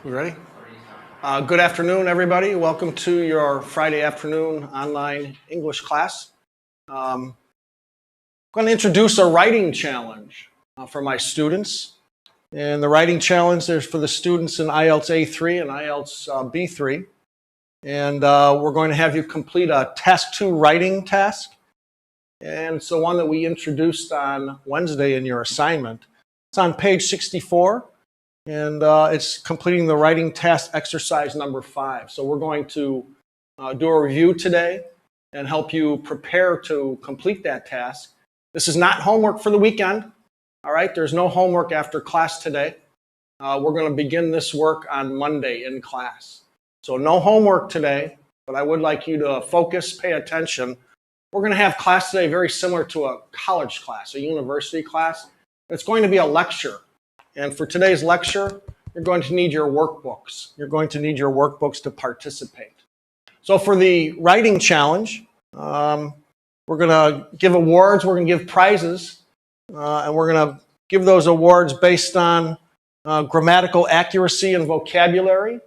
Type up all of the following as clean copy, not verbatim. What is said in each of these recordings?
You ready? Good afternoon, everybody. Welcome to your Friday afternoon online English class. I'm going to introduce a writing challenge for my students. And the writing challenge is for the students in Ielts A3 and Ielts B3. And we're going to have you complete a task 2 writing task. And it's the one that we introduced on Wednesday in your assignment. It's on page 64. And it's completing the writing task exercise number 5. So we're going to do a review today and help you prepare to complete that task. This is not homework for the weekend. All right, there's no homework after class today. We're going to begin this work on Monday in class. So no homework today, but I would like you to focus, pay attention. We're going to have class today very similar to a college class, a university class. It's going to be a lecture. And for today's lecture, you're going to need your workbooks. You're going to need your workbooks to participate. So for the writing challenge, we're going to give awards, we're going to give prizes, and we're going to give those awards based on grammatical accuracy and vocabulary.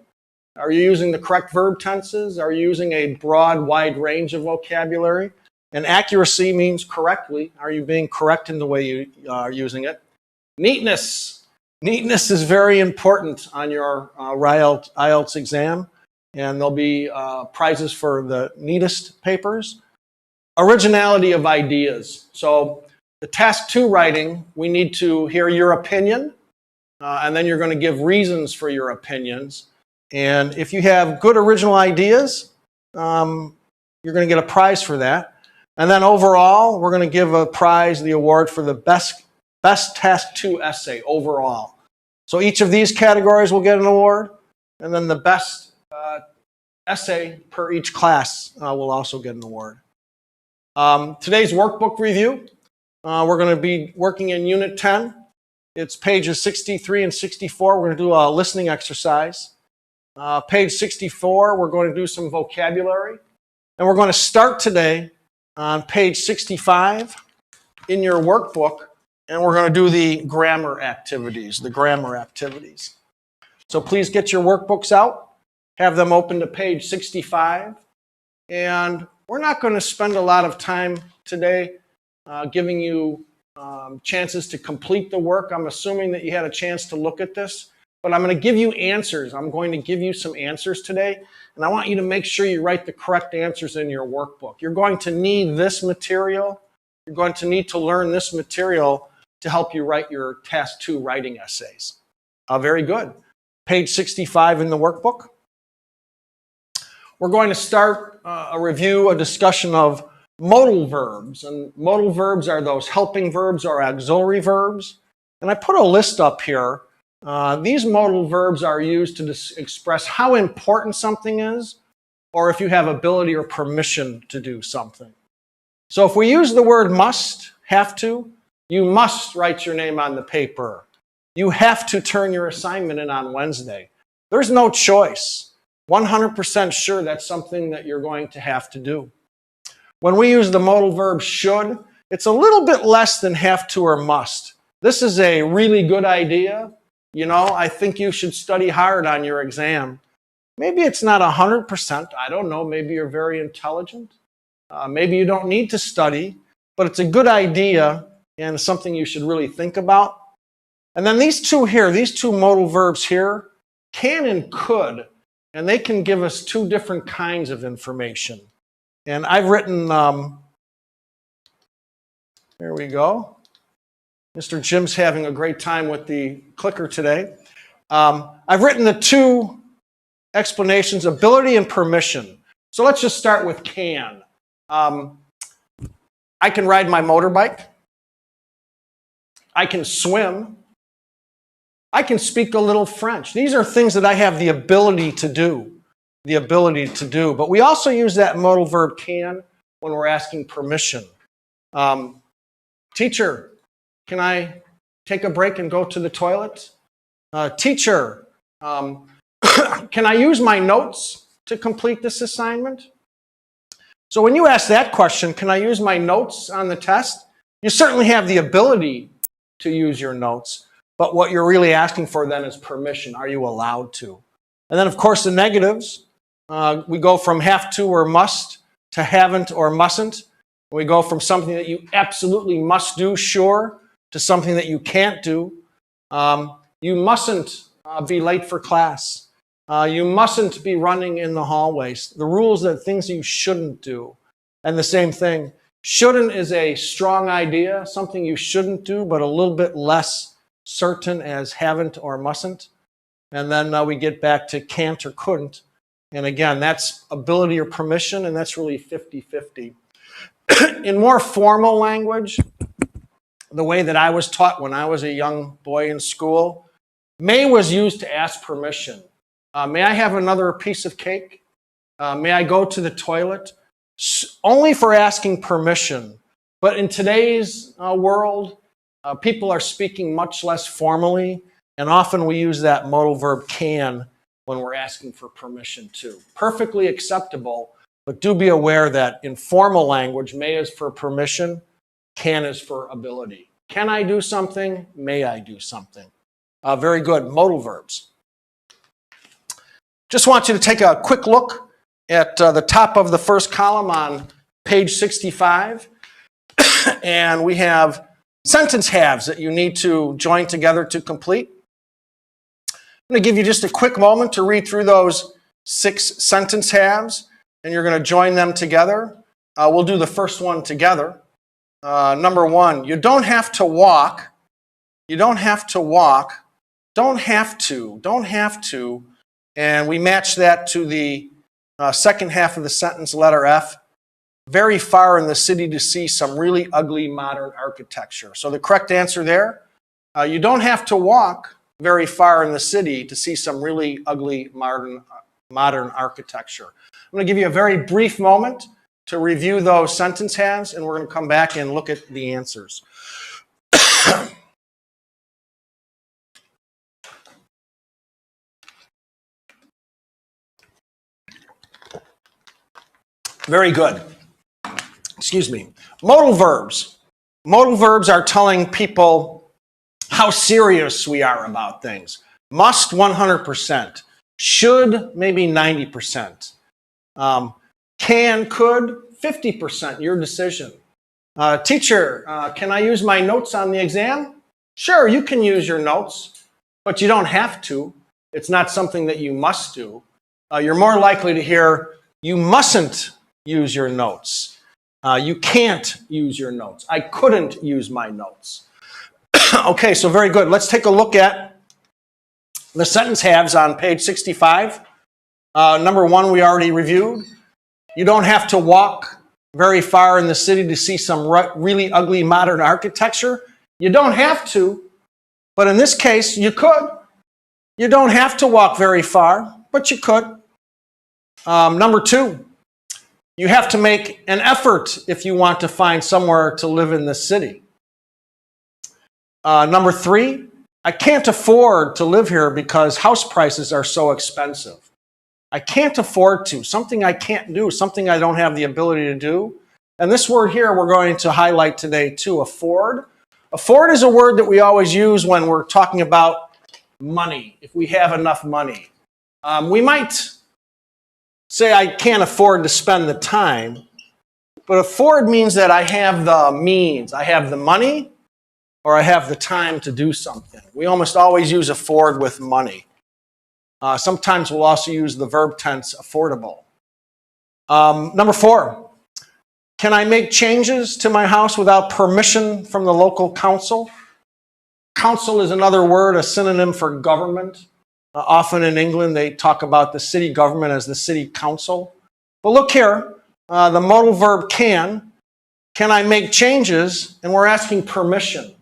Are you using the correct verb tenses? Are you using a broad, wide range of vocabulary? And accuracy means correctly. Are you being correct in the way you are using it? Neatness. Neatness is very important on your IELTS exam, and there'll be prizes for the neatest papers. Originality of ideas. So the task 2 writing, we need to hear your opinion, and then you're going to give reasons for your opinions. And if you have good original ideas, you're going to get a prize for that. And then overall, we're going to give a prize, the award for the best task 2 essay overall. So each of these categories will get an award, and then the best essay per each class will also get an award. Today's workbook review, we're going to be working in Unit 10. It's pages 63 and 64. We're going to do a listening exercise. Page 64, we're going to do some vocabulary. And we're going to start today on page 65 in your workbook. And we're going to do the grammar activities, So please get your workbooks out, have them open to page 65. And we're not going to spend a lot of time today giving you chances to complete the work. I'm assuming that you had a chance to look at this, but I'm going to give you answers. I'm going to give you some answers today, and I want you to make sure you write the correct answers in your workbook. You're going to need this material. You're going to need to learn this material to help you write your task 2 writing essays. Very good. Page 65 in the workbook. We're going to start a discussion of modal verbs. And modal verbs are those helping verbs or auxiliary verbs. And I put a list up here. These modal verbs are used to express how important something is, or if you have ability or permission to do something. So if we use the word must, have to, you must write your name on the paper. You have to turn your assignment in on Wednesday. There's no choice. 100% sure that's something that you're going to have to do. When we use the modal verb should, it's a little bit less than have to or must. This is a really good idea. You know, I think you should study hard on your exam. Maybe it's not 100%. I don't know. Maybe you're very intelligent. Maybe you don't need to study, but it's a good idea and something you should really think about. And then these two here, these two modal verbs here, can and could, and they can give us two different kinds of information. And I've written, there we go. Mr. Jim's having a great time with the clicker today. I've written the two explanations, ability and permission. So let's just start with can. I can ride my motorbike. I can swim. I can speak a little French. These are things that I have the ability to do. But we also use that modal verb can when we're asking permission. Teacher, can I take a break and go to the toilet? Teacher, can I use my notes to complete this assignment? So when you ask that question, can I use my notes on the test? You certainly have the ability to use your notes, but what you're really asking for then is permission. Are you allowed to? And then, of course, the negatives. We go from have to or must to haven't or mustn't. We go from something that you absolutely must do, sure, to something that you can't do. You mustn't be late for class. You mustn't be running in the hallways. The rules are things you shouldn't do. And the same thing, shouldn't is a strong idea, something you shouldn't do, but a little bit less certain as haven't or mustn't. And then we get back to can't or couldn't. And again, that's ability or permission, and that's really 50-50. In more formal language, the way that I was taught when I was a young boy in school, may was used to ask permission. May I have another piece of cake? May I go to the toilet? Only for asking permission. But in today's world, people are speaking much less formally, and often we use that modal verb can when we're asking for permission too. Perfectly acceptable, but do be aware that in formal language, may is for permission, can is for ability. Can I do something? May I do something? Very good. Modal verbs. Just want you to take a quick look at the top of the first column on page 65. And we have sentence halves that you need to join together to complete. I'm going to give you just a quick moment to read through those 6 sentence halves, and you're going to join them together. We'll do the first one together. Number 1, you don't have to walk. You don't have to walk. Don't have to. Don't have to. And we match that to the second half of the sentence, letter F. Very far in the city to see some really ugly modern architecture. So the correct answer there, you don't have to walk very far in the city to see some really ugly modern architecture. I'm going to give you a very brief moment to review those sentence halves, and we're going to come back and look at the answers. Very good. Excuse me. Modal verbs. Modal verbs are telling people how serious we are about things. Must, 100%. Should, maybe 90%. Can, could, 50%. Your decision. Teacher, can I use my notes on the exam? Sure, you can use your notes, but you don't have to. It's not something that you must do. You're more likely to hear, you mustn't use your notes. You can't use your notes. I couldn't use my notes. Okay, so very good. Let's take a look at the sentence halves on page 65. Number 1, we already reviewed. You don't have to walk very far in the city to see some really ugly modern architecture. You don't have to, but in this case, you could. You don't have to walk very far, but you could. Number 2, you have to make an effort if you want to find somewhere to live in the city. Number 3, I can't afford to live here because house prices are so expensive. I can't afford to, something I can't do, something I don't have the ability to do. And this word here we're going to highlight today too, afford. Afford is a word that we always use when we're talking about money, if we have enough money. We might say I can't afford to spend the time, but afford means that I have the means, I have the money, or I have the time to do something. We almost always use afford with money. Sometimes we'll also use the verb tense affordable. Number 4, can I make changes to my house without permission from the local council? Council is another word, a synonym for government. Often in England, they talk about the city government as the city council. But look here, the modal verb can I make changes? And we're asking permission.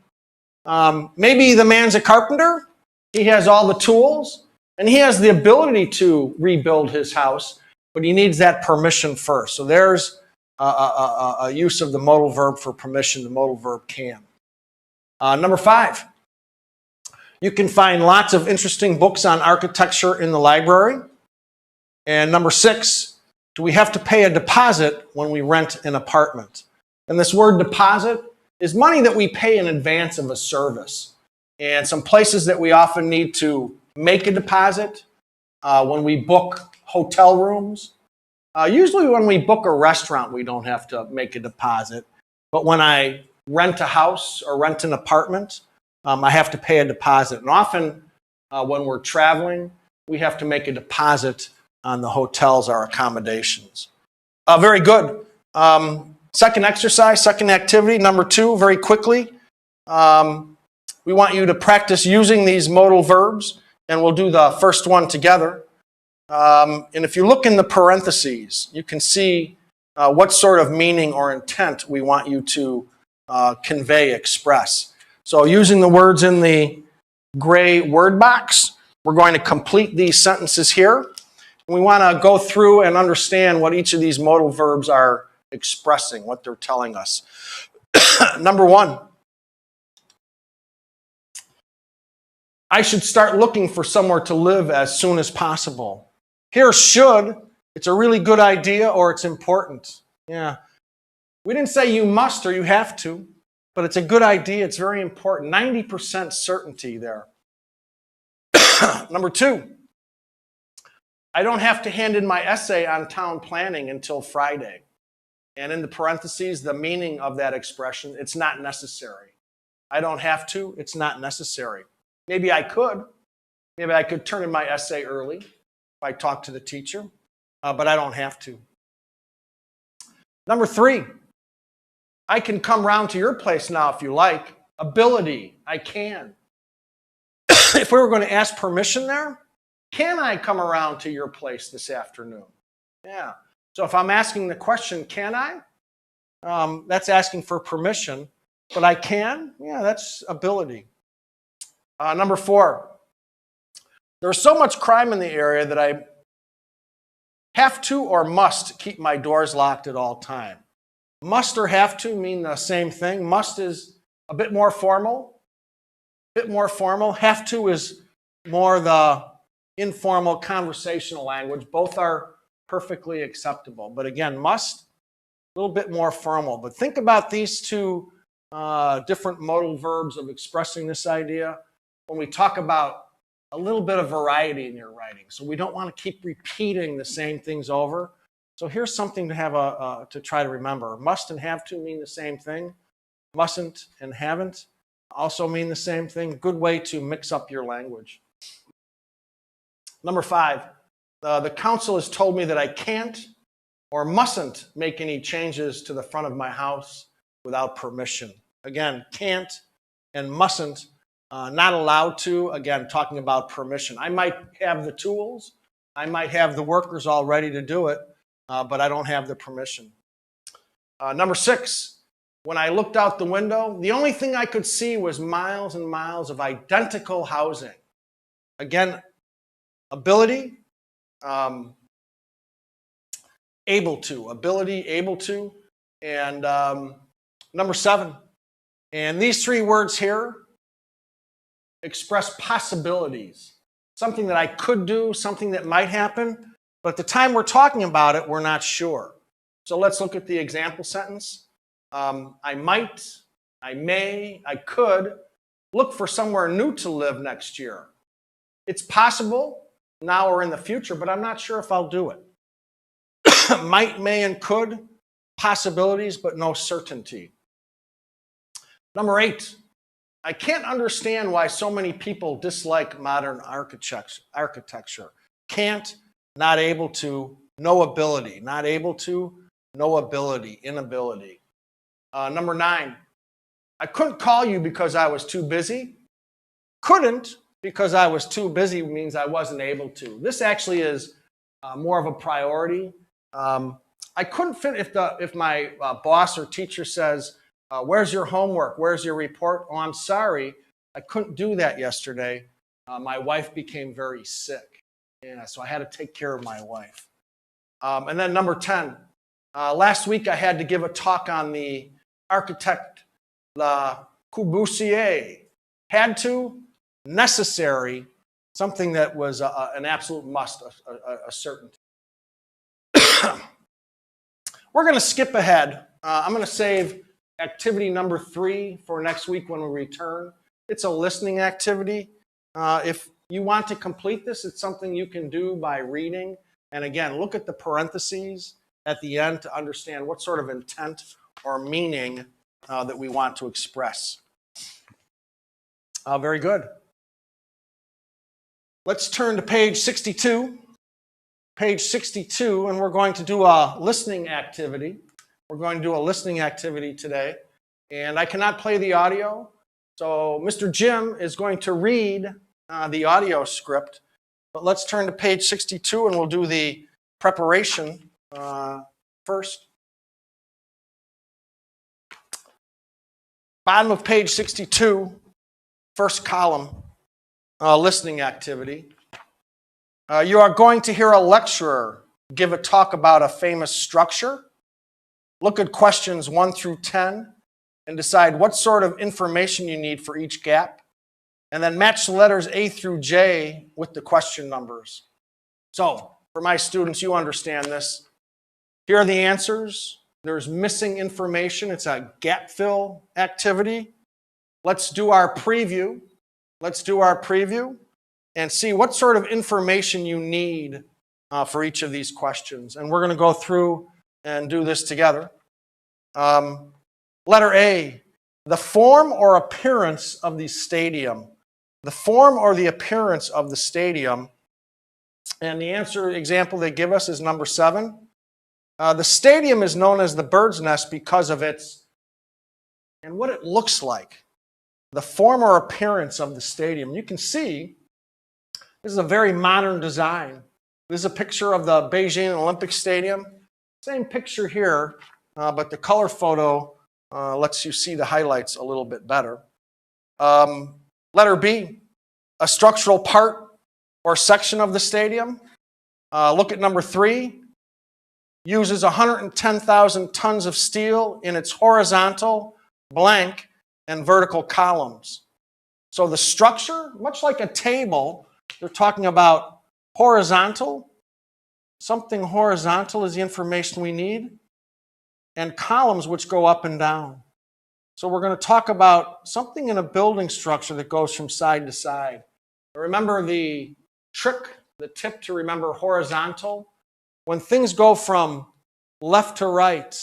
Maybe the man's a carpenter, he has all the tools, and he has the ability to rebuild his house, but he needs that permission first. So there's a use of the modal verb for permission, the modal verb can. Number 5, you can find lots of interesting books on architecture in the library. And number 6, do we have to pay a deposit when we rent an apartment? And this word deposit is money that we pay in advance of a service. and some places that we often need to make a deposit when we book hotel rooms. Usually when we book a restaurant, we don't have to make a deposit. But when I rent a house or rent an apartment, I have to pay a deposit. And often when we're traveling, we have to make a deposit on the hotels or accommodations. Very good. Second exercise, second activity, number 2, very quickly. We want you to practice using these modal verbs, and we'll do the first one together. And if you look in the parentheses, you can see what sort of meaning or intent we want you to convey, express. So using the words in the gray word box, we're going to complete these sentences here. We want to go through and understand what each of these modal verbs are expressing, what they're telling us. Number 1, I should start looking for somewhere to live as soon as possible. Here, should, it's a really good idea or it's important. Yeah. We didn't say you must or you have to, but it's a good idea. It's very important. 90% certainty there. Number 2, I don't have to hand in my essay on town planning until Friday. And in the parentheses, the meaning of that expression, it's not necessary. I don't have to, it's not necessary. Maybe I could. Maybe I could turn in my essay early if I talk to the teacher, but I don't have to. Number 3, I can come round to your place now if you like. Ability, I can. If we were going to ask permission there, can I come around to your place this afternoon? Yeah. So if I'm asking the question, can I? That's asking for permission, but I can? Yeah, that's ability. Number 4, there's so much crime in the area that I have to or must keep my doors locked at all time. Must or have to mean the same thing. Must is a bit more formal. Have to is more the informal conversational language. Both are perfectly acceptable. But again, must, a little bit more formal. But think about these two different modal verbs of expressing this idea when we talk about a little bit of variety in your writing. So we don't want to keep repeating the same things over. So here's something to have to try to remember. Must and have to mean the same thing. Mustn't and haven't also mean the same thing. Good way to mix up your language. Number 5, the council has told me that I can't or mustn't make any changes to the front of my house without permission. Again, can't and mustn't, not allowed to. Again, talking about permission. I might have the tools, I might have the workers all ready to do it, but I don't have the permission. Number 6, when I looked out the window, the only thing I could see was miles and miles of identical housing. Again, ability, able to, ability, able to, and number 7. And these 3 words here express possibilities. Something that I could do, something that might happen, but at the time we're talking about it, we're not sure. So let's look at the example sentence. I might, I may, I could look for somewhere new to live next year. It's possible now or in the future, but I'm not sure if I'll do it. Might, may, and could, possibilities, but no certainty. Number 8, I can't understand why so many people dislike modern architecture. Can't, not able to, no ability. Not able to, no ability, inability. Number 9, I couldn't call you because I was too busy. Couldn't because I was too busy means I wasn't able to. This actually is more of a priority. I couldn't fit if my boss or teacher says, where's your homework? Where's your report? Oh, I'm sorry. I couldn't do that yesterday. My wife became very sick. Yeah, so I had to take care of my wife. And then number 10, last week I had to give a talk on the architect Le Corbusier. Had to, necessary, something that was an absolute must, a certainty. We're going to skip ahead. I'm going to save activity number 3 for next week when we return. It's a listening activity. If you want to complete this, it's something you can do by reading. And again, look at the parentheses at the end to understand what sort of intent or meaning that we want to express. Very good. Let's turn to page 62. Page 62, and we're going to do a listening activity. We're going to do a listening activity today. And I cannot play the audio, so Mr. Jim is going to read the audio script. But let's turn to page 62, and we'll do the preparation first. Bottom of page 62, first column, listening activity. You are going to hear a lecturer give a talk about a famous structure. Look at questions 1 through 10 and decide what sort of information you need for each gap. And then match the letters A through J with the question numbers. So, for my students, you understand this. Here are the answers. There's missing information. It's a gap fill activity. Let's do our preview. Let's do our preview and see what sort of information you need for each of these questions. And we're going to go through and do this together. Letter A, the form or appearance of the stadium. The form or the appearance of the stadium. And the answer example they give us is number 7. The stadium is known as the bird's nest because of its, and what it looks like. The form or appearance of the stadium. You can see this is a very modern design. This is a picture of the Beijing Olympic Stadium. Same picture here, but the color photo lets you see the highlights a little bit better. Letter B, a structural part or section of the stadium. Look at number 3. Uses 110,000 tons of steel in its horizontal, blank, and vertical columns. So the structure, much like a table, they're talking about horizontal. Something horizontal is the information we need. And columns which go up and down. So we're going to talk about something in a building structure that goes from side to side. Remember the trick, the tip to remember horizontal? When things go from left to right,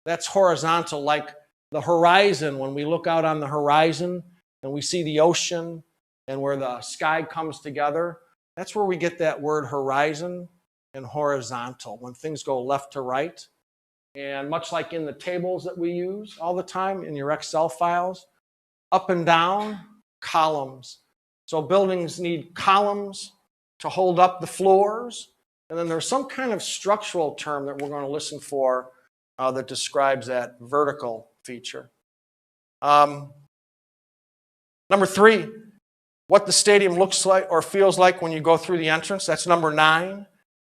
that's horizontal, like the horizon. When we look out on the horizon and we see the ocean and where the sky comes together, that's where we get that word horizon and horizontal, when things go left to right. And much like in the tables that we use all the time in your Excel files, up and down, columns. So buildings need columns to hold up the floors. And then there's some kind of structural term that we're going to listen for that describes that vertical feature. Number 3, what the stadium looks like or feels like when you go through the entrance. That's number 9.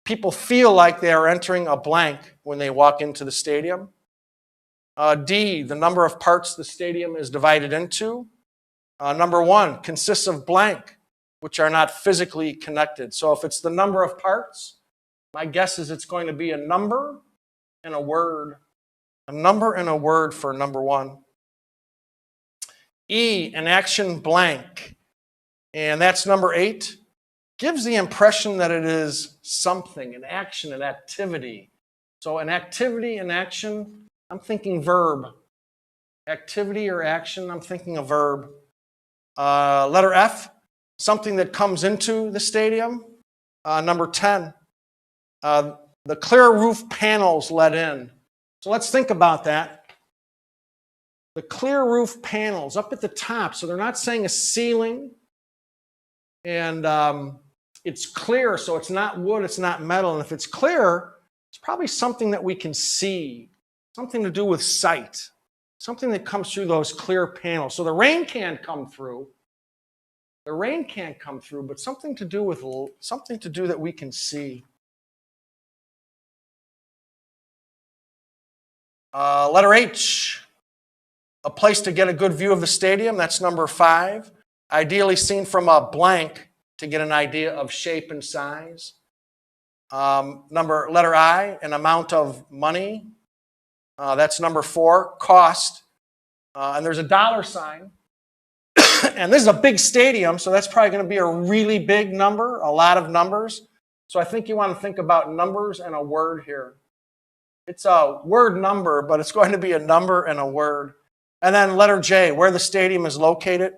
People feel like they are entering a blank when they walk into the stadium. D, the number of parts the stadium is divided into. Number 1, consists of blank, which are not physically connected. So if it's the number of parts, my guess is it's going to be a number and a word. A number and a word for number 1. E, an action blank. And that's number 8. Gives the impression that it is something, an action, an activity. So an activity, an action, I'm thinking verb. Activity or action, I'm thinking a verb. Letter F, something that comes into the stadium. Number 10, the clear roof panels let in. So let's think about that. The clear roof panels up at the top, so they're not saying a ceiling. And it's clear, so it's not wood, it's not metal. And if it's clear, it's probably something that we can see, something to do with sight, something that comes through those clear panels. So the rain can't come through. The rain can't come through, but something to do that we can see. Letter H, a place to get a good view of the stadium. That's number 5. Ideally seen from a blank to get an idea of shape and size. Letter I, an amount of money. That's number 4, cost. And there's a dollar sign And this is a big stadium, so that's probably going to be a really big number, a lot of numbers. So I think you want to think about numbers and a word here. It's a word number, but it's going to be a number and a word. And then letter J, where the stadium is located.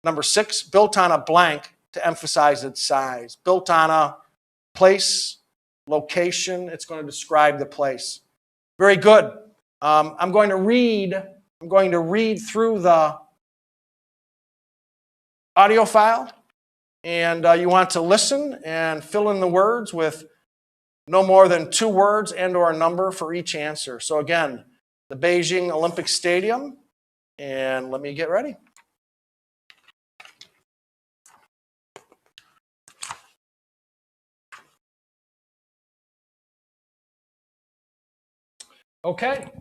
Number 6, built on a blank to emphasize its size. Built on a place, location, it's going to describe the place. Very good. I'm going to read through the audio file, and you want to listen and fill in the words with no more than 2 words and or a number for each answer. So again, the Beijing Olympic Stadium, and let me get ready. Okay.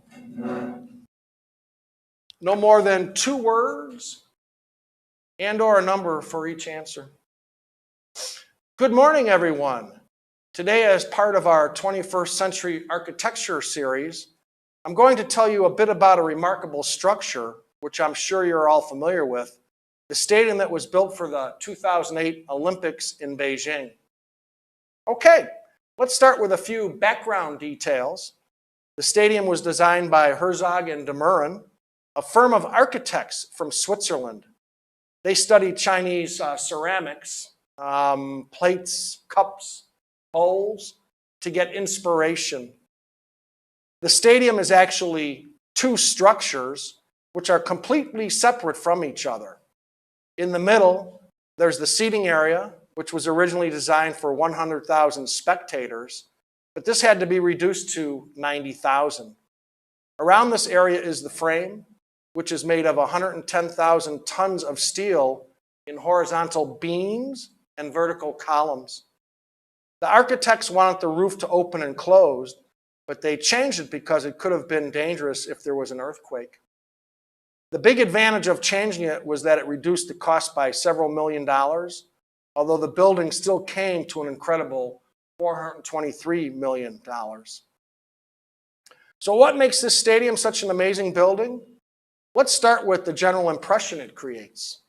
No more than 2 words and or a number for each answer. Good morning, everyone. Today, as part of our 21st Century Architecture series, I'm going to tell you a bit about a remarkable structure, which I'm sure you're all familiar with, the stadium that was built for the 2008 Olympics in Beijing. Okay, let's start with a few background details. The stadium was designed by Herzog and de Meuron, a firm of architects from Switzerland. They studied Chinese ceramics, plates, cups, bowls, to get inspiration. The stadium is actually 2 structures which are completely separate from each other. In the middle, there's the seating area, which was originally designed for 100,000 spectators, but this had to be reduced to 90,000. Around this area is the frame, which is made of 110,000 tons of steel in horizontal beams and vertical columns. The architects wanted the roof to open and close, but they changed it because it could have been dangerous if there was an earthquake. The big advantage of changing it was that it reduced the cost by several $million, although the building still came to an incredible $423 million. So what makes this stadium such an amazing building? Let's start with the general impression it creates.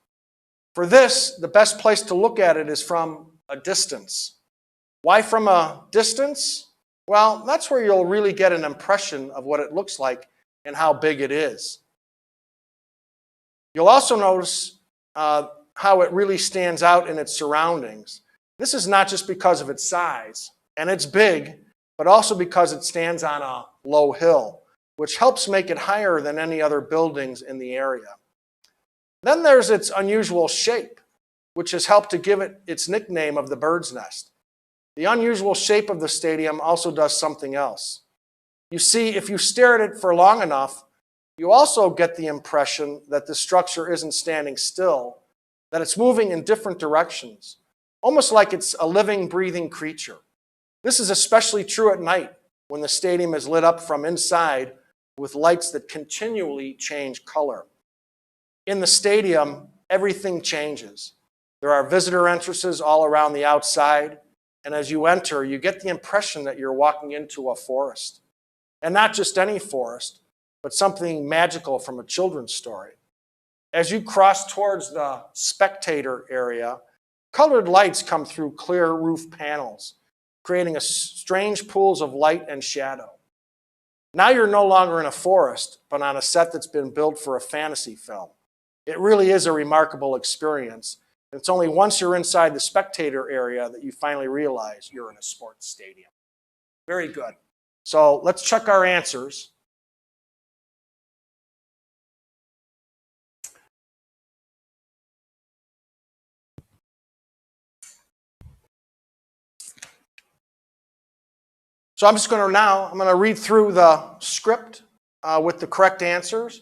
For this, the best place to look at it is from a distance. Why from a distance? Well, that's where you'll really get an impression of what it looks like and how big it is. You'll also notice how it really stands out in its surroundings. This is not just because of its size, and it's big, but also because it stands on a low hill, which helps make it higher than any other buildings in the area. Then there's its unusual shape, which has helped to give it its nickname of the bird's nest. The unusual shape of the stadium also does something else. You see, if you stare at it for long enough, you also get the impression that the structure isn't standing still, that it's moving in different directions, almost like it's a living, breathing creature. This is especially true at night when the stadium is lit up from inside with lights that continually change color. In the stadium, everything changes. There are visitor entrances all around the outside, and as you enter, you get the impression that you're walking into a forest. And not just any forest, but something magical from a children's story. As you cross towards the spectator area, colored lights come through clear roof panels, creating strange pools of light and shadow. Now you're no longer in a forest, but on a set that's been built for a fantasy film. It really is a remarkable experience. And it's only once you're inside the spectator area that you finally realize you're in a sports stadium. Very good. So let's check our answers. So I'm going to read through the script with the correct answers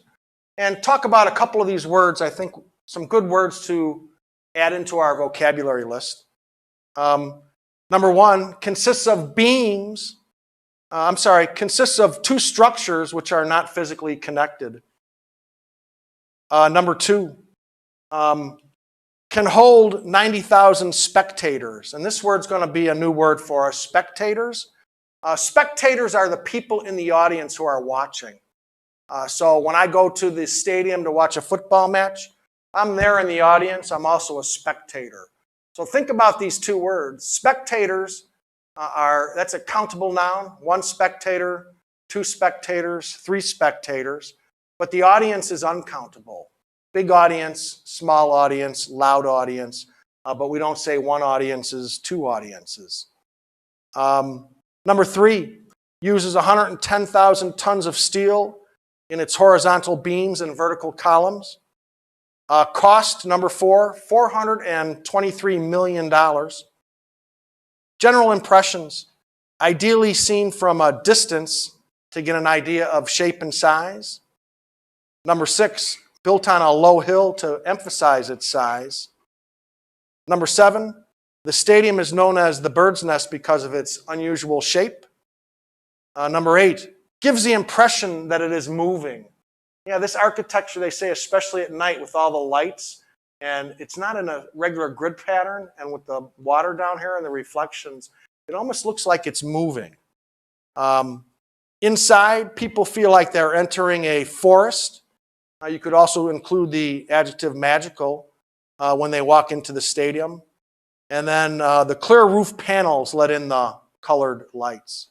and talk about a couple of these words. I think some good words to add into our vocabulary list. Number 1, consists of consists of 2 structures which are not physically connected. Number 2, can hold 90,000 spectators. And this word's going to be a new word for us, spectators. Spectators are the people in the audience who are watching. So when I go to the stadium to watch a football match, I'm there in the audience. I'm also a spectator. So think about these two words. Spectators that's a countable noun. One spectator, two spectators, three spectators. But the audience is uncountable. Big audience, small audience, loud audience. But we don't say one audience is two audiences. Number 3, uses 110,000 tons of steel in its horizontal beams and vertical columns. Cost, number 4, $423 million. General impressions, ideally seen from a distance to get an idea of shape and size. Number 6, built on a low hill to emphasize its size. Number 7, the stadium is known as the Bird's Nest because of its unusual shape. Number 8, gives the impression that it is moving. Yeah, this architecture, they say, especially at night with all the lights, and it's not in a regular grid pattern, and with the water down here and the reflections, it almost looks like it's moving. Inside, people feel like they're entering a forest. You could also include the adjective magical when they walk into the stadium. And then the clear roof panels let in the colored lights.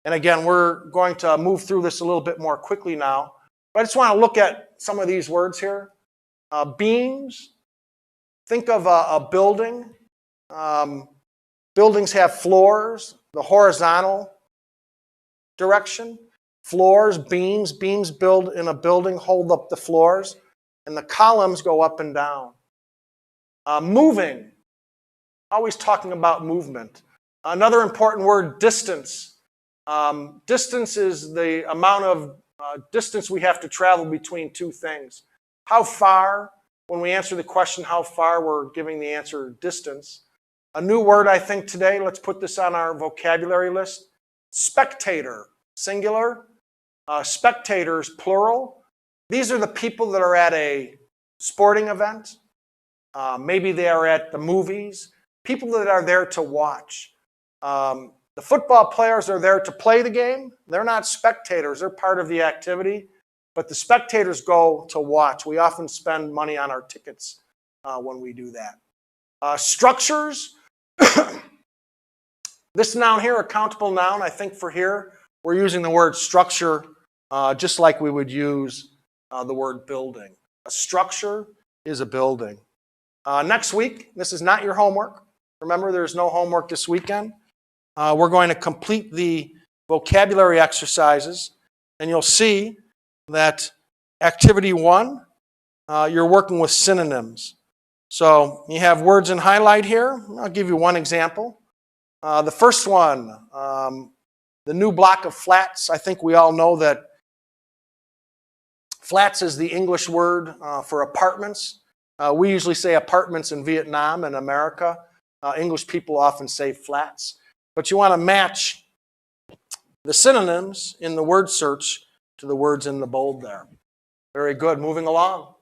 And again, we're going to move through this a little bit more quickly now. But I just want to look at some of these words here. Beams. Think of a building. Buildings have floors, the horizontal direction. Floors, beams. Beams build in a building, hold up the floors. And the columns go up and down. Moving. Always talking about movement. Another important word, distance. Distance is the amount of distance we have to travel between two things. How far? When we answer the question how far, we're giving the answer distance. A new word, I think, today, let's put this on our vocabulary list. Spectator, singular. Spectators, plural. These are the people that are at a sporting event. Maybe they are at the movies. People that are there to watch. The football players are there to play the game. They're not spectators. They're part of the activity. But the spectators go to watch. We often spend money on our tickets when we do that. Structures. This noun here, a countable noun, I think for here, we're using the word structure just like we would use the word building. A structure is a building. Next week, this is not your homework. Remember, there's no homework this weekend. We're going to complete the vocabulary exercises, and you'll see that activity 1, you're working with synonyms. So you have words in highlight here. I'll give you one example. The first one, the new block of flats. I think we all know that flats is the English word for apartments. We usually say apartments in Vietnam and America. English people often say flats. But you want to match the synonyms in the word search to the words in the bold there. Very good. Moving along.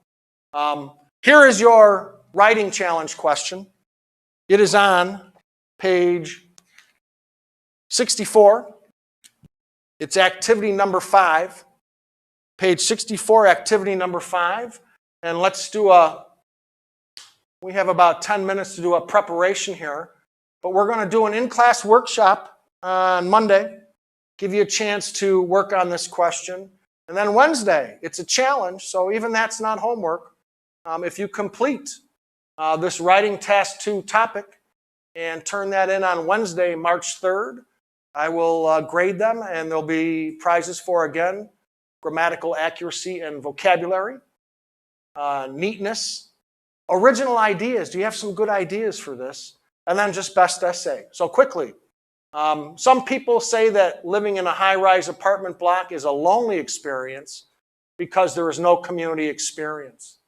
Here is your writing challenge question. It is on page 64. It's activity number 5. Page 64, activity number 5. And let's do we have about 10 minutes to do a preparation here. But we're going to do an in-class workshop on Monday. Give you a chance to work on this question. And then Wednesday, it's a challenge, so even that's not homework. If you complete this writing task 2 topic and turn that in on Wednesday, March 3rd, I will grade them, and there'll be prizes for, again, grammatical accuracy and vocabulary, neatness, original ideas. Do you have some good ideas for this? And then just best essay. So quickly, some people say that living in a high-rise apartment block is a lonely experience because there is no community experience.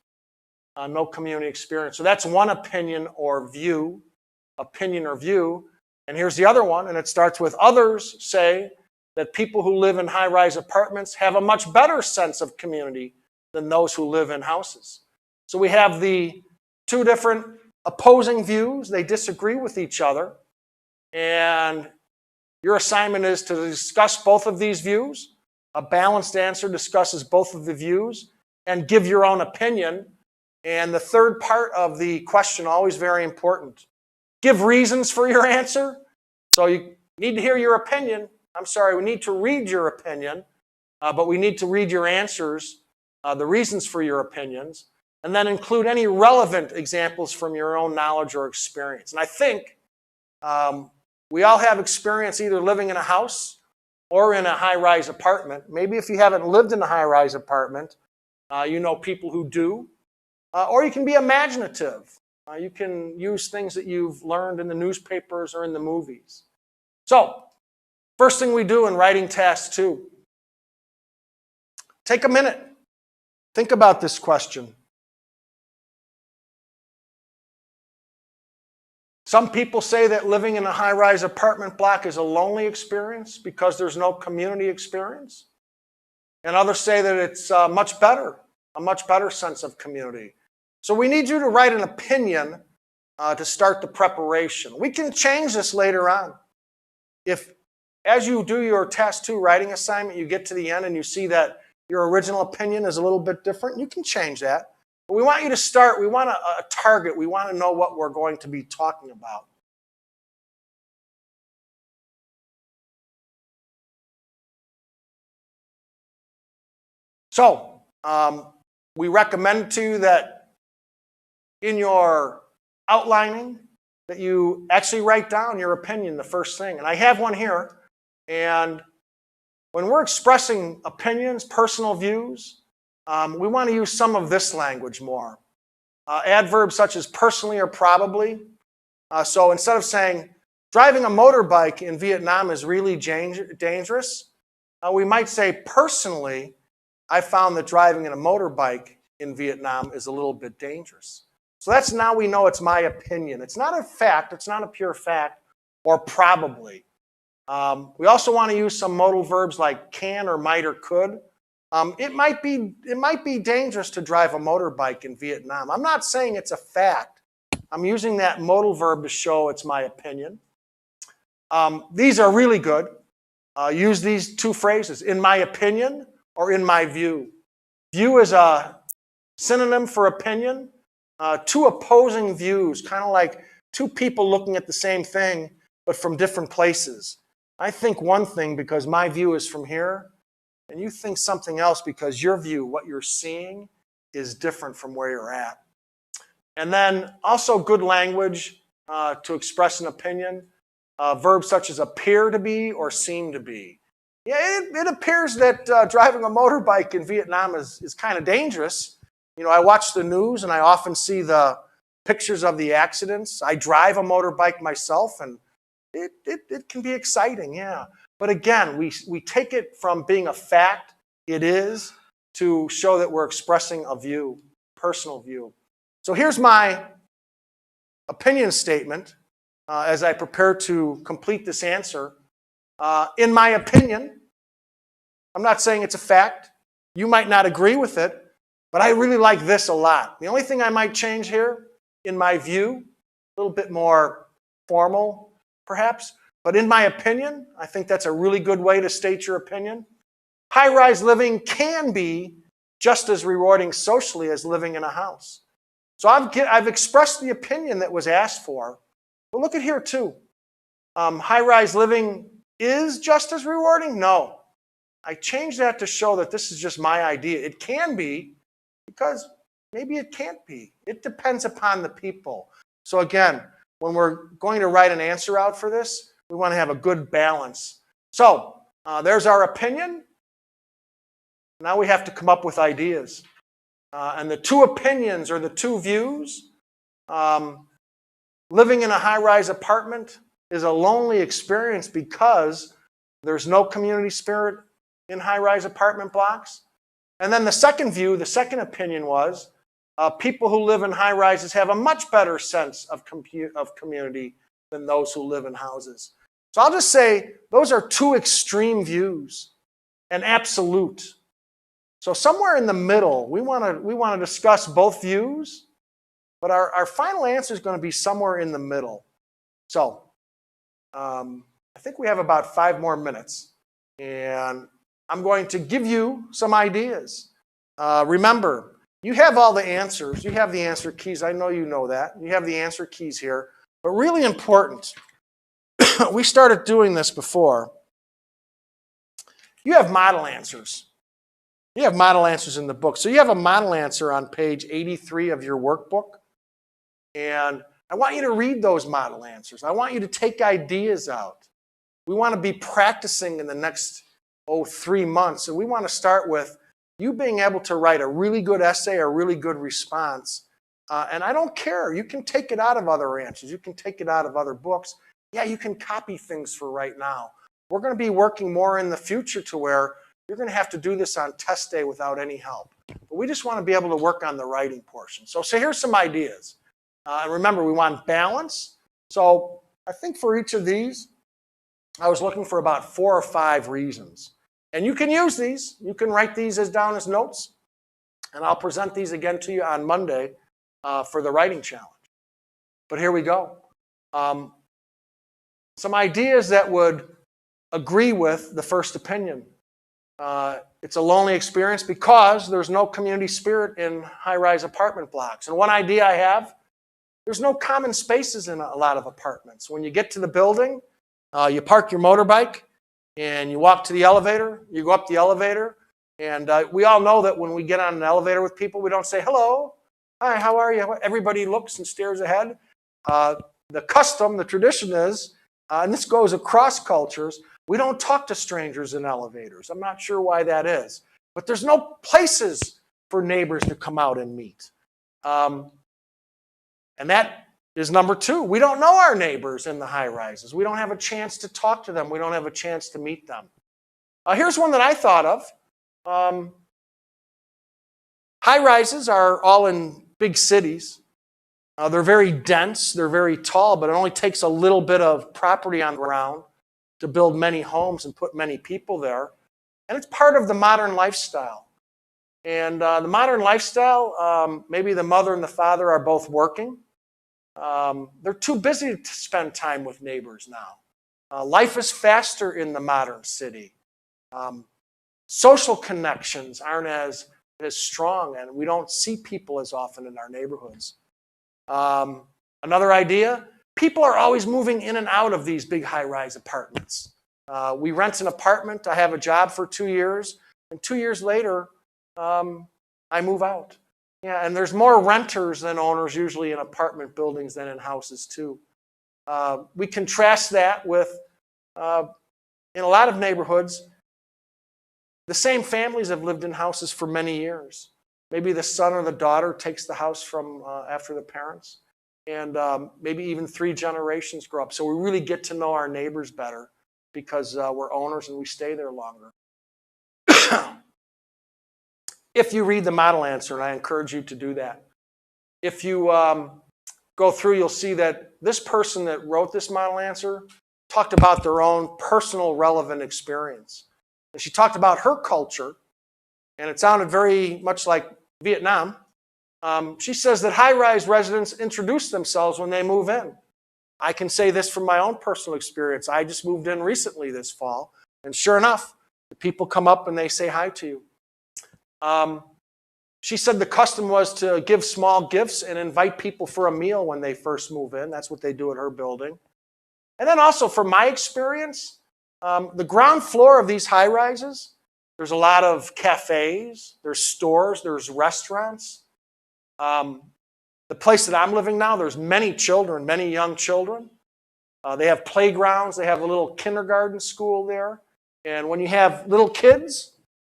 No community experience. So that's one opinion or view. And here's the other one, and it starts with others say that people who live in high-rise apartments have a much better sense of community than those who live in houses. So we have the 2 different opposing views. They disagree with each other. And your assignment is to discuss both of these views. A balanced answer discusses both of the views and give your own opinion. And the third part of the question, always very important. Give reasons for your answer. So you need to hear your opinion. I'm sorry, we need to read your opinion, but we need to read your answers, the reasons for your opinions, and then include any relevant examples from your own knowledge or experience. And I think we all have experience either living in a house or in a high-rise apartment. Maybe if you haven't lived in a high-rise apartment, you know people who do. Or you can be imaginative. You can use things that you've learned in the newspapers or in the movies. So, first thing we do in writing task 2, take a minute. Think about this question. Some people say that living in a high-rise apartment block is a lonely experience because there's no community experience. And others say that it's a much better sense of community. So we need you to write an opinion to start the preparation. We can change this later on. If, as you do your task 2 writing assignment, you get to the end and you see that your original opinion is a little bit different, you can change that. But we want you to start, we want a target, we want to know what we're going to be talking about. So, we recommend to you that in your outlining that you actually write down your opinion the first thing. And I have one here. And when we're expressing opinions, personal views, we want to use some of this language more. Adverbs such as personally or probably. So instead of saying, driving a motorbike in Vietnam is really dangerous, we might say, personally, I found that driving in a motorbike in Vietnam is a little bit dangerous. So that's now we know it's my opinion. It's not a fact, it's not a pure fact, or probably. We also want to use some modal verbs like can or might or could. It might be dangerous to drive a motorbike in Vietnam. I'm not saying it's a fact. I'm using that modal verb to show it's my opinion. These are really good. Use these 2 phrases, in my opinion or in my view. View is a synonym for opinion. 2 opposing views, kind of like 2 people looking at the same thing, but from different places. I think one thing because my view is from here, and you think something else because your view, what you're seeing, is different from where you're at. And then also good language to express an opinion. Verbs such as appear to be or seem to be. Yeah, it appears that driving a motorbike in Vietnam is kind of dangerous. You know, I watch the news and I often see the pictures of the accidents. I drive a motorbike myself and it can be exciting, yeah. But again, we take it from being a fact, it is, to show that we're expressing a view, personal view. So here's my opinion statement as I prepare to complete this answer. In my opinion, I'm not saying it's a fact. You might not agree with it. But I really like this a lot. The only thing I might change here, in my view, a little bit more formal, perhaps, but in my opinion, I think that's a really good way to state your opinion. High-rise living can be just as rewarding socially as living in a house. So I've expressed the opinion that was asked for. But look at here, too. High-rise living is just as rewarding? No. I changed that to show that this is just my idea. It can be, because maybe it can't be. It depends upon the people. So again, when we're going to write an answer out for this, we want to have a good balance. So there's our opinion. Now we have to come up with ideas. And the 2 opinions or the 2 views, living in a high-rise apartment is a lonely experience because there's no community spirit in high-rise apartment blocks. And then the second view, the second opinion was, people who live in high-rises have a much better sense of community than those who live in houses. So I'll just say those are 2 extreme views, and absolute. So somewhere in the middle, we want to discuss both views, but our final answer is going to be somewhere in the middle. So I think we have about 5 more minutes, and I'm going to give you some ideas. Remember, you have all the answers. You have the answer keys. I know you know that. You have the answer keys here. But really important, we started doing this before. You have model answers. You have model answers in the book. So you have a model answer on page 83 of your workbook. And I want you to read those model answers. I want you to take ideas out. We want to be practicing in the next, 3 months. So we want to start with you being able to write a really good essay or a really good response. And I don't care. You can take it out of other answers. You can take it out of other books. Yeah, you can copy things for right now. We're going to be working more in the future to where you're going to have to do this on test day without any help. But we just want to be able to work on the writing portion. So here's some ideas. And remember, we want balance. So I think for each of these, I was looking for about 4 or 5 reasons. And you can use these. You can write these down as notes. And I'll present these again to you on Monday for the writing challenge. But here we go. Some ideas that would agree with the first opinion. It's a lonely experience because there's no community spirit in high-rise apartment blocks. And one idea I have, there's no common spaces in a lot of apartments. When you get to the building, you park your motorbike, and you walk to the elevator, you go up the elevator, and we all know that when we get on an elevator with people, we don't say, hello, hi, how are you? Everybody looks and stares ahead. The custom, the tradition is, and this goes across cultures, we don't talk to strangers in elevators. I'm not sure why that is. But there's no places for neighbors to come out and meet. And that is number 2. We don't know our neighbors in the high-rises. We don't have a chance to talk to them. We don't have a chance to meet them. Here's one that I thought of. High-rises are all in big cities. They're very dense. They're very tall, but it only takes a little bit of property on the ground to build many homes and put many people there. And it's part of the modern lifestyle. And the modern lifestyle, maybe the mother and the father are both working. They're too busy to spend time with neighbors now. Life is faster in the modern city. Social connections aren't as strong, and we don't see people as often in our neighborhoods. Another idea, people are always moving in and out of these big high-rise apartments. We rent an apartment. I have a job for 2 years, and 2 years later, I move out. Yeah, and there's more renters than owners usually in apartment buildings than in houses too. We contrast that with, in a lot of neighborhoods, the same families have lived in houses for many years. Maybe the son or the daughter takes the house from after the parents, and maybe even 3 generations grow up. So we really get to know our neighbors better because we're owners and we stay there longer. If you read the model answer, and I encourage you to do that, if you go through, you'll see that this person that wrote this model answer talked about their own personal relevant experience. And she talked about her culture, and it sounded very much like Vietnam. She says that high-rise residents introduce themselves when they move in. I can say this from my own personal experience. I just moved in recently this fall, and sure enough, the people come up and they say hi to you. She said the custom was to give small gifts and invite people for a meal when they first move in. That's what they do at her building. And then also, from my experience, the ground floor of these high-rises, there's a lot of cafes, there's stores, there's restaurants. The place that I'm living now, there's many children, many young children. They have playgrounds. They have a little kindergarten school there. And when you have little kids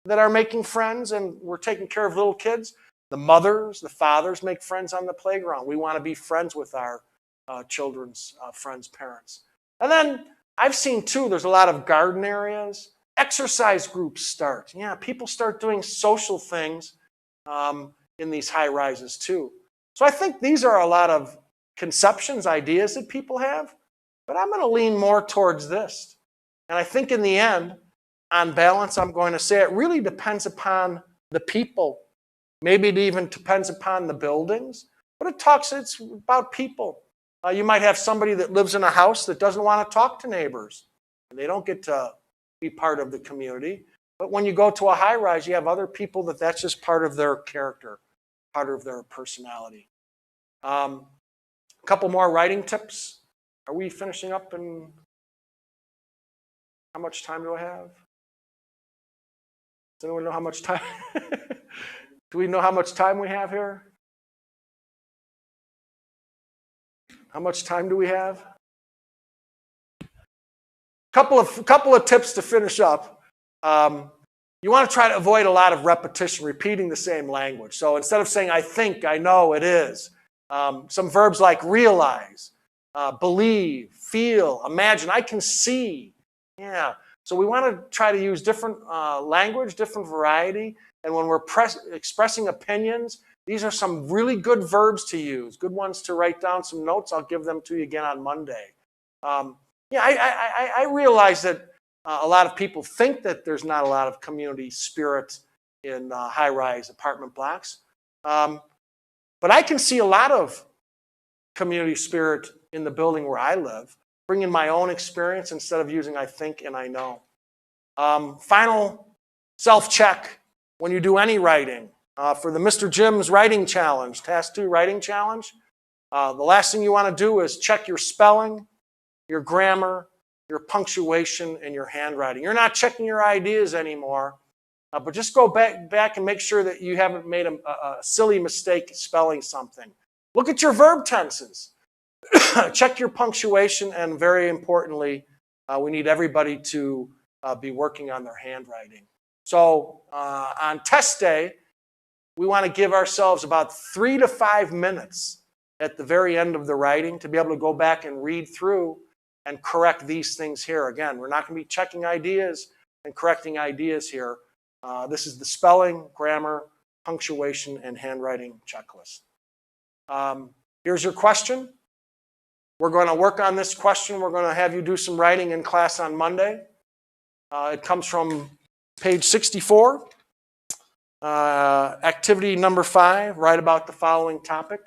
that are making friends and we're taking care of little kids, the mothers, the fathers make friends on the playground. We want to be friends with our children's friends' parents. And then I've seen, too, there's a lot of garden areas. Exercise groups start. Yeah, people start doing social things in these high rises, too. So I think these are a lot of conceptions, ideas that people have, but I'm going to lean more towards this. And I think in the end, on balance, I'm going to say it really depends upon the people. Maybe it even depends upon the buildings, but it's about people. You might have somebody that lives in a house that doesn't want to talk to neighbors. They don't get to be part of the community. But when you go to a high-rise, you have other people that's just part of their character. part of their personality. A couple more writing tips. Are we finishing up in, how much time do I have? Does anyone know how much time? Do we know how much time we have here? How much time do we have? Couple of tips to finish up. You want to try to avoid a lot of repetition, repeating the same language. So instead of saying, I think, I know, it is, some verbs like realize, believe, feel, imagine, I can see. Yeah. So we want to try to use different language, different variety. And when we're expressing opinions, these are some really good verbs to use, good ones to write down some notes. I'll give them to you again on Monday. I realize that a lot of people think that there's not a lot of community spirit in high-rise apartment blocks. But I can see a lot of community spirit in the building where I live, bring in my own experience instead of using I think and I know. Final self-check when you do any writing. For the Mr. Jim's Writing Challenge, Task 2 Writing Challenge, the last thing you want to do is check your spelling, your grammar, your punctuation, and your handwriting. You're not checking your ideas anymore, but just go back and make sure that you haven't made a silly mistake spelling something. Look at your verb tenses. Check your punctuation, and very importantly, we need everybody to be working on their handwriting. So on test day, we want to give ourselves about 3 to 5 minutes at the very end of the writing to be able to go back and read through and correct these things here. Again, we're not going to be checking ideas and correcting ideas here. This is the spelling, grammar, punctuation, and handwriting checklist. Here's your question. We're going to work on this question. We're going to have you do some writing in class on Monday. It comes from page 64. Activity number 5, write about the following topic.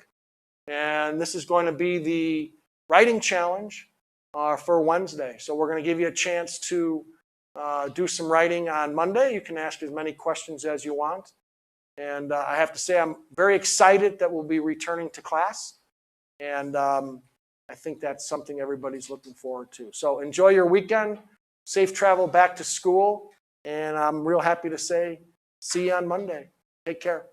And this is going to be the writing challenge for Wednesday. So we're going to give you a chance to do some writing on Monday. You can ask as many questions as you want. And I have to say I'm very excited that we'll be returning to class. And I think that's something everybody's looking forward to. So enjoy your weekend. Safe travel back to school. And I'm real happy to say, see you on Monday. Take care.